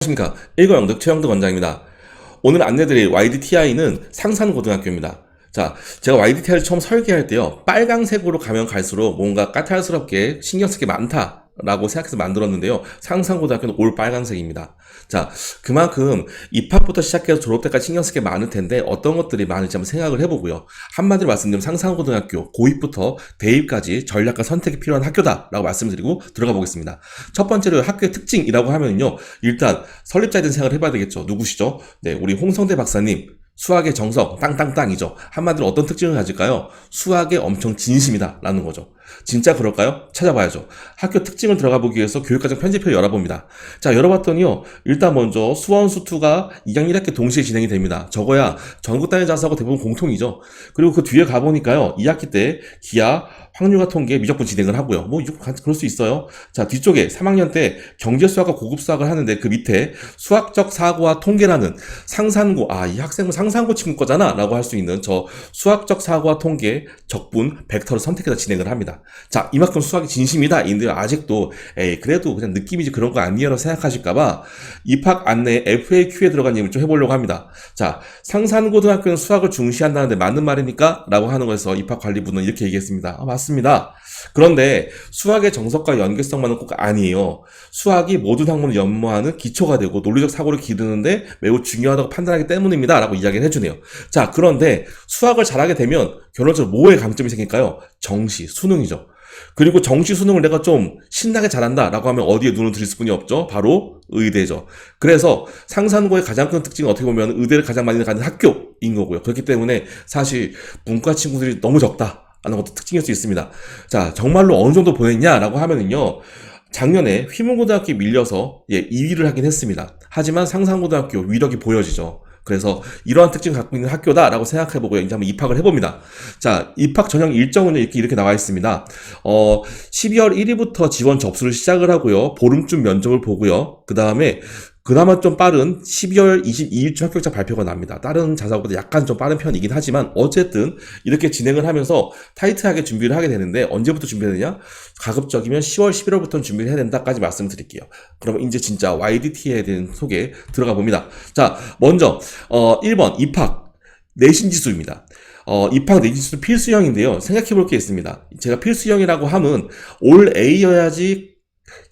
안녕하십니까. 1거 최영덕 원장입니다. 오늘 안내드릴 YDTI는 상산고등학교입니다. 자, 제가 YDTI를 처음 설계할 때요, 빨강색으로 가면 갈수록 뭔가 까탈스럽게 신경 쓸 게 많다라고 생각해서 만들었는데요, 상산고등학교는 올 빨강색입니다. 자, 그만큼 입학부터 시작해서 졸업 때까지 신경 쓸 게 많을 텐데 어떤 것들이 많을지 한번 생각을 해보고요. 한마디로 말씀드리면 상산고등학교 고입부터 대입까지 전략과 선택이 필요한 학교다라고 말씀드리고 들어가 보겠습니다. 첫 번째로 학교의 특징이라고 하면요, 일단 설립자에 대한 생각을 해봐야 되겠죠. 누구시죠? 네, 우리 홍성대 박사님. 수학의 정석 땅땅땅이죠. 한마디로 어떤 특징을 가질까요? 수학에 엄청 진심이다 라는 거죠. 진짜 그럴까요? 찾아봐야죠. 학교 특징을 들어가 보기 위해서 교육과정 편집표를 열어봅니다. 자, 열어봤더니요, 일단 먼저 수원 수투가 2학년 1학기 동시에 진행이 됩니다. 저거야 전국 단위 자사하고 대부분 공통이죠. 그리고 그 뒤에 가보니까요, 2학기 때 기하 확률과 통계 미적분 진행을 하고요. 뭐 그럴 수 있어요. 자, 뒤쪽에 3학년 때 경제수학과 고급수학을 하는데 그 밑에 수학적 사고와 통계라는 상산고, 이 학생은 상산고 친구 거잖아 라고 할 수 있는 저 수학적 사고와 통계 적분 벡터를 선택해서 진행을 합니다. 자, 이만큼 수학이 진심이다 인데 아직도 그래도 그냥 느낌이지 그런 거 아니에요 생각하실까봐 입학 안내 FAQ에 들어간 얘기를 좀 해보려고 합니다. 자, 상산고등학교는 수학을 중시한다는데 맞는 말입니까? 라고 하는 거에서 입학관리부는 이렇게 얘기했습니다. 맞습니다. 그런데 수학의 정석과 연계성만은 꼭 아니에요. 수학이 모든 학문을 연모하는 기초가 되고 논리적 사고를 기르는데 매우 중요하다고 판단하기 때문입니다 라고 이야기를 해주네요. 자, 그런데 수학을 잘하게 되면 결론적으로 뭐에 강점이 생길까요? 정시, 수능이죠. 그리고 정시 수능을 내가 좀 신나게 잘한다 라고 하면 어디에 눈을 들일 수뿐이 없죠. 바로 의대죠. 그래서 상산고의 가장 큰 특징은 어떻게 보면 의대를 가장 많이 가는 학교인 거고요. 그렇기 때문에 사실 문과 친구들이 너무 적다 하는 것도 특징일 수 있습니다. 자, 정말로 어느 정도 보냈냐라고 하면은요, 작년에 휘문고등학교에 밀려서 2위를 하긴 했습니다. 하지만 상산고등학교 위력이 보여지죠. 그래서 이러한 특징을 갖고 있는 학교다라고 생각해보고 이제 한번 입학을 해봅니다. 자, 입학 전형 일정은 이렇게 나와 있습니다. 12월 1일부터 지원 접수를 시작을 하고요. 보름쯤 면접을 보고요. 그나마 좀 빠른 12월 22일쯤 합격자 발표가 납니다. 다른 자사고보다 약간 좀 빠른 편이긴 하지만 어쨌든 이렇게 진행을 하면서 타이트하게 준비를 하게 되는데 언제부터 준비해야 되냐? 가급적이면 10월, 11월부터는 준비를 해야 된다까지 말씀드릴게요. 그러면 이제 진짜 YDT에 대한 소개 들어가 봅니다. 자, 먼저 1번 입학 내신지수입니다. 입학 내신지수 필수형인데요. 생각해 볼 게 있습니다. 제가 필수형이라고 하면 올 A여야지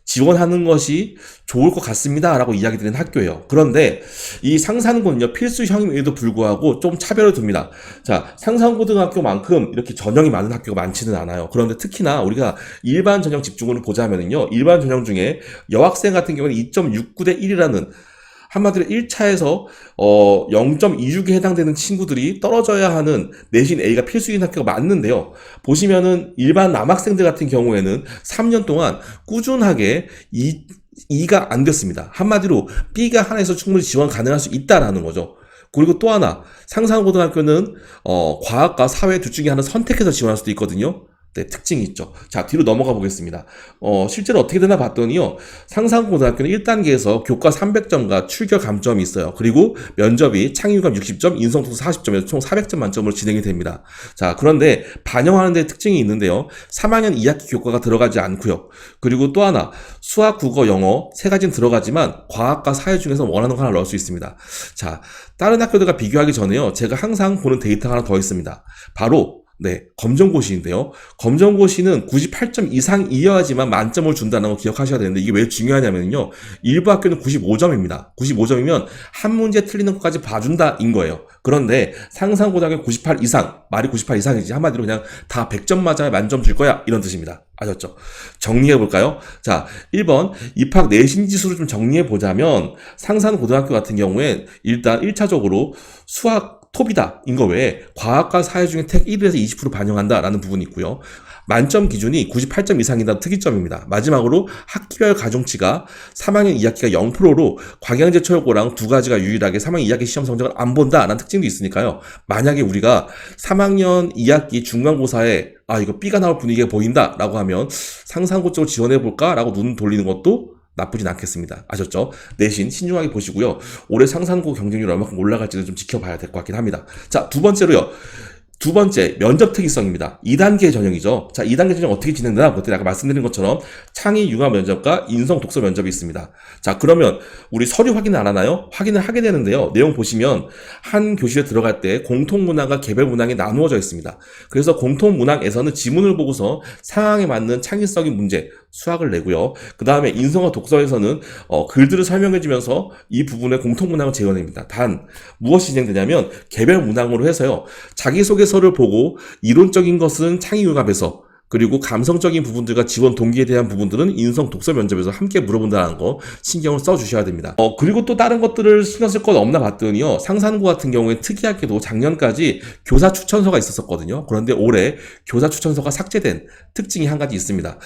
지원하는 것이 좋을 것 같습니다 라고 이야기 드리는 학교예요. 그런데 이 상산고는요, 필수형임에도 불구하고 좀 차별을 둡니다. 자, 상산고등학교만큼 이렇게 전형이 많은 학교가 많지는 않아요. 그런데 특히나 우리가 일반 전형 집중으로 보자면요, 일반 전형 중에 여학생 같은 경우는 2.69대 1이라는 한마디로 1차에서 0.26에 해당되는 친구들이 떨어져야 하는 내신 A가 필수인 학교가 맞는데요. 보시면은 일반 남학생들 같은 경우에는 3년 동안 꾸준하게 2가 안 됐습니다. 한마디로 B가 하나에서 충분히 지원 가능할 수 있다라는 거죠. 그리고 또 하나, 상산고등학교는 과학과 사회 둘 중에 하나 선택해서 지원할 수도 있거든요. 네, 특징이 있죠. 자, 뒤로 넘어가 보겠습니다. 실제로 어떻게 되나 봤더니요, 상산고등학교는 1단계에서 교과 300점과 출결 감점이 있어요. 그리고 면접이 창의유감 60점, 인성독서 40점에서 총 400점 만점으로 진행이 됩니다. 자, 그런데 반영하는 데 특징이 있는데요, 3학년 2학기 교과가 들어가지 않고요. 그리고 또 하나, 수학, 국어, 영어 세 가지는 들어가지만 과학과 사회 중에서 원하는 거 하나 넣을 수 있습니다. 자, 다른 학교들과 비교하기 전에요, 제가 항상 보는 데이터가 하나 더 있습니다. 바로 검정고시인데요. 검정고시는 98점 이상이어야지만 만점을 준다는 거 기억하셔야 되는데, 이게 왜 중요하냐면요, 일부 학교는 95점입니다. 95점이면 한 문제 틀리는 것까지 봐준다인 거예요. 그런데 상산고등학교 98 이상, 말이 98 이상이지 한마디로 그냥 다 100점 맞아야 만점 줄 거야 이런 뜻입니다. 아셨죠? 정리해볼까요? 자, 1번 입학 내신지수를 좀 정리해보자면, 상산고등학교 같은 경우에 일단 1차적으로 수학 톱이다 인 거 외에 과학과 사회 중에 택 1에서 20% 반영한다라는 부분이 있고요. 만점 기준이 98점 이상이다 특이점입니다. 마지막으로 학기별 가중치가 3학년 2학기가 0%로 과경제 초여고랑 두 가지가 유일하게 3학년 2학기 시험 성적을 안 본다라는 특징도 있으니까요. 만약에 우리가 3학년 2학기 중간고사에 이거 B가 나올 분위기가 보인다라고 하면 상산고 쪽으로 지원해볼까? 라고 눈 돌리는 것도 나쁘진 않겠습니다. 아셨죠? 내신 신중하게 보시고요. 올해 상산고 경쟁률이 얼마큼 올라갈지는 좀 지켜봐야 될 것 같긴 합니다. 자, 두 번째로요, 두 번째, 면접 특이성입니다. 2단계 전형이죠. 자, 2단계 전형 어떻게 진행되나? 그때 아까 말씀드린 것처럼 창의 융합 면접과 인성 독서 면접이 있습니다. 자, 그러면 우리 서류 확인을 안 하나요? 확인을 하게 되는데요. 내용 보시면 한 교실에 들어갈 때 공통 문항과 개별 문항이 나누어져 있습니다. 그래서 공통 문항에서는 지문을 보고서 상황에 맞는 창의적인 문제, 수학을 내고요. 그 다음에 인성과 독서에서는 글들을 설명해주면서 이 부분의 공통 문항을 재현합니다. 단 무엇이 진행되냐면 개별 문항으로 해서요. 자기소개서를 보고 이론적인 것은 창의융합에서, 그리고 감성적인 부분들과 지원 동기에 대한 부분들은 인성 독서 면접에서 함께 물어본다는 거 신경을 써주셔야 됩니다. 그리고 또 다른 것들을 신경 쓸 건 없나 봤더니요. 상산고 같은 경우에 특이하게도 작년까지 교사 추천서가 있었거든요. 그런데 올해 교사 추천서가 삭제된 특징이 한 가지 있습니다.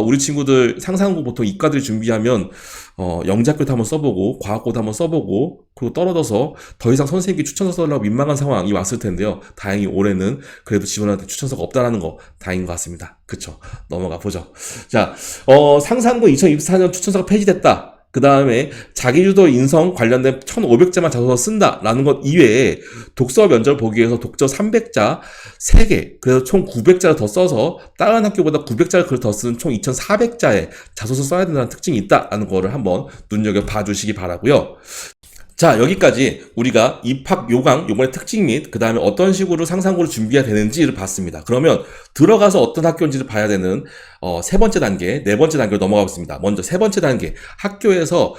우리 친구들 상산고 보통 이과들이 준비하면 영작교도 한번 써보고 과학고도 한번 써보고 그리고 떨어져서 더 이상 선생님께 추천서 써려고 민망한 상황이 왔을 텐데요. 다행히 올해는 그래도 지원한테 추천서가 없다라는 거 다행인 것 같습니다. 그쵸? 넘어가 보죠. 자, 상산고 2024년 추천서가 폐지됐다. 그 다음에 자기주도 인성 관련된 1,500자만 자소서 쓴다라는 것 이외에 독서 면접을 보기 위해서 독저 300자 3개, 그래서 총 900자를 더 써서 다른 학교보다 900자를 글 더 쓰는 총 2,400자의 자소서 써야 된다는 특징이 있다라는 거를 한번 눈여겨봐 주시기 바라고요. 자, 여기까지 우리가 입학 요강, 요번에 특징 및 그 다음에 어떤 식으로 상상고를 준비해야 되는지를 봤습니다. 그러면 들어가서 어떤 학교인지를 봐야 되는 세 번째 단계, 네 번째 단계로 넘어가겠습니다. 먼저 세 번째 단계, 학교에서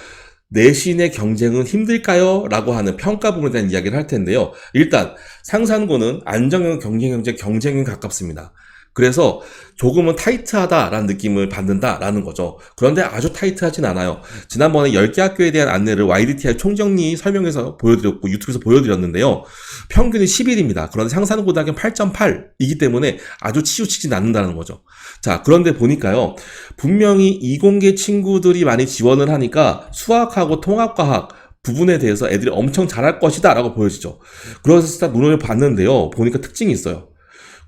내신의 경쟁은 힘들까요? 라고 하는 평가 부분에 대한 이야기를 할 텐데요. 일단 상산고는 안정형 경쟁에 가깝습니다. 그래서 조금은 타이트하다라는 느낌을 받는다라는 거죠. 그런데 아주 타이트하진 않아요. 지난번에 10개 학교에 대한 안내를 YDTI 총정리 설명에서 보여드렸고 유튜브에서 보여드렸는데요. 평균이 10일입니다. 그런데 상산고등학교는 8.8이기 때문에 아주 치우치진 않는다는 거죠. 자, 그런데 보니까요. 분명히 이공계 친구들이 많이 지원을 하니까 수학하고 통합과학 부분에 대해서 애들이 엄청 잘할 것이다 라고 보여지죠. 그래서 딱 눈을 봤는데요. 보니까 특징이 있어요.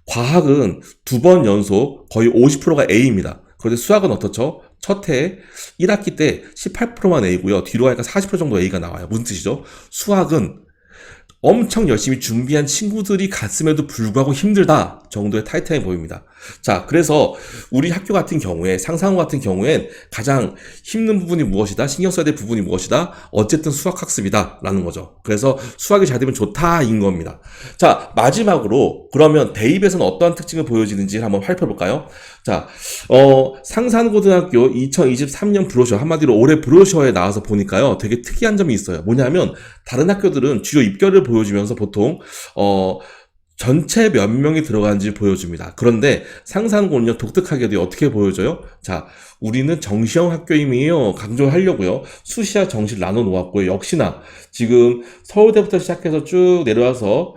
과학은 2번 연속 거의 50%가 A입니다. 그런데 수학은 어떻죠? 첫 해 1학기 때 18%만 A고요. 뒤로 가니까 40% 정도 A가 나와요. 무슨 뜻이죠? 수학은 엄청 열심히 준비한 친구들이 갔음에도 불구하고 힘들다 정도의 타이트해 보입니다. 자, 그래서 우리 학교 같은 경우에 상상호 같은 경우엔 가장 힘든 부분이 무엇이다? 신경 써야 될 부분이 무엇이다? 어쨌든 수학학습이다 라는 거죠. 그래서 수학이 잘 되면 좋다인 겁니다. 자, 마지막으로 그러면 대입에서는 어떠한 특징을 보여지는지 한번 살펴볼까요? 자, 상산고등학교 2023년 브로셔, 한마디로 올해 브로셔에 나와서 보니까요 되게 특이한 점이 있어요. 뭐냐면 다른 학교들은 주요 입결을 보여주면서 보통 전체 몇 명이 들어가는지 보여줍니다. 그런데 상산고는요 독특하게도 어떻게 보여줘요? 자, 우리는 정시형 학교임이에요. 강조하려고요. 수시와 정시를 나눠 놓았고요. 역시나 지금 서울대부터 시작해서 쭉 내려와서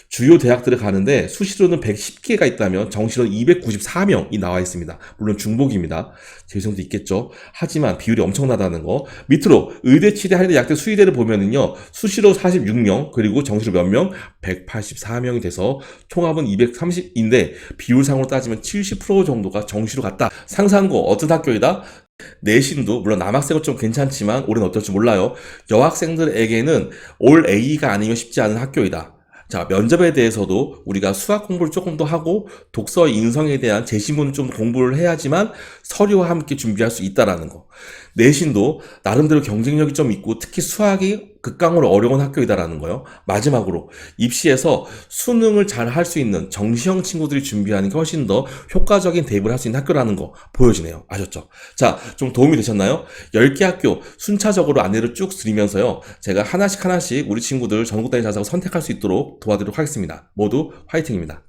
주요 대학들을 가는데 수시로는 110개가 있다면 정시로는 294명이 나와 있습니다. 물론 중복입니다. 재수생도 있겠죠. 하지만 비율이 엄청나다는 거. 밑으로 의대, 치대, 한의대, 약대, 수의대를 보면은요. 수시로 46명, 그리고 정시로 몇 명? 184명이 돼서 총합은 230인데 비율상으로 따지면 70% 정도가 정시로 갔다. 상산고 어떤 학교이다? 내신도 물론 남학생은 좀 괜찮지만 올해는 어떨지 몰라요. 여학생들에게는 올 A가 아니면 쉽지 않은 학교이다. 자, 면접에 대해서도 우리가 수학 공부를 조금 더 하고 독서 인성에 대한 제시문 좀 공부를 해야지만 서류와 함께 준비할 수 있다라는 거. 내신도 나름대로 경쟁력이 좀 있고 특히 수학이 극강으로 어려운 학교이다라는 거요. 마지막으로 입시에서 수능을 잘 할 수 있는 정시형 친구들이 준비하는 게 훨씬 더 효과적인 대입을 할 수 있는 학교라는 거 보여지네요. 아셨죠? 자, 좀 도움이 되셨나요? 10개 학교 순차적으로 안내를 쭉 드리면서요. 제가 하나씩 우리 친구들 전국단위 자사고 선택할 수 있도록 도와드리도록 하겠습니다. 모두 화이팅입니다.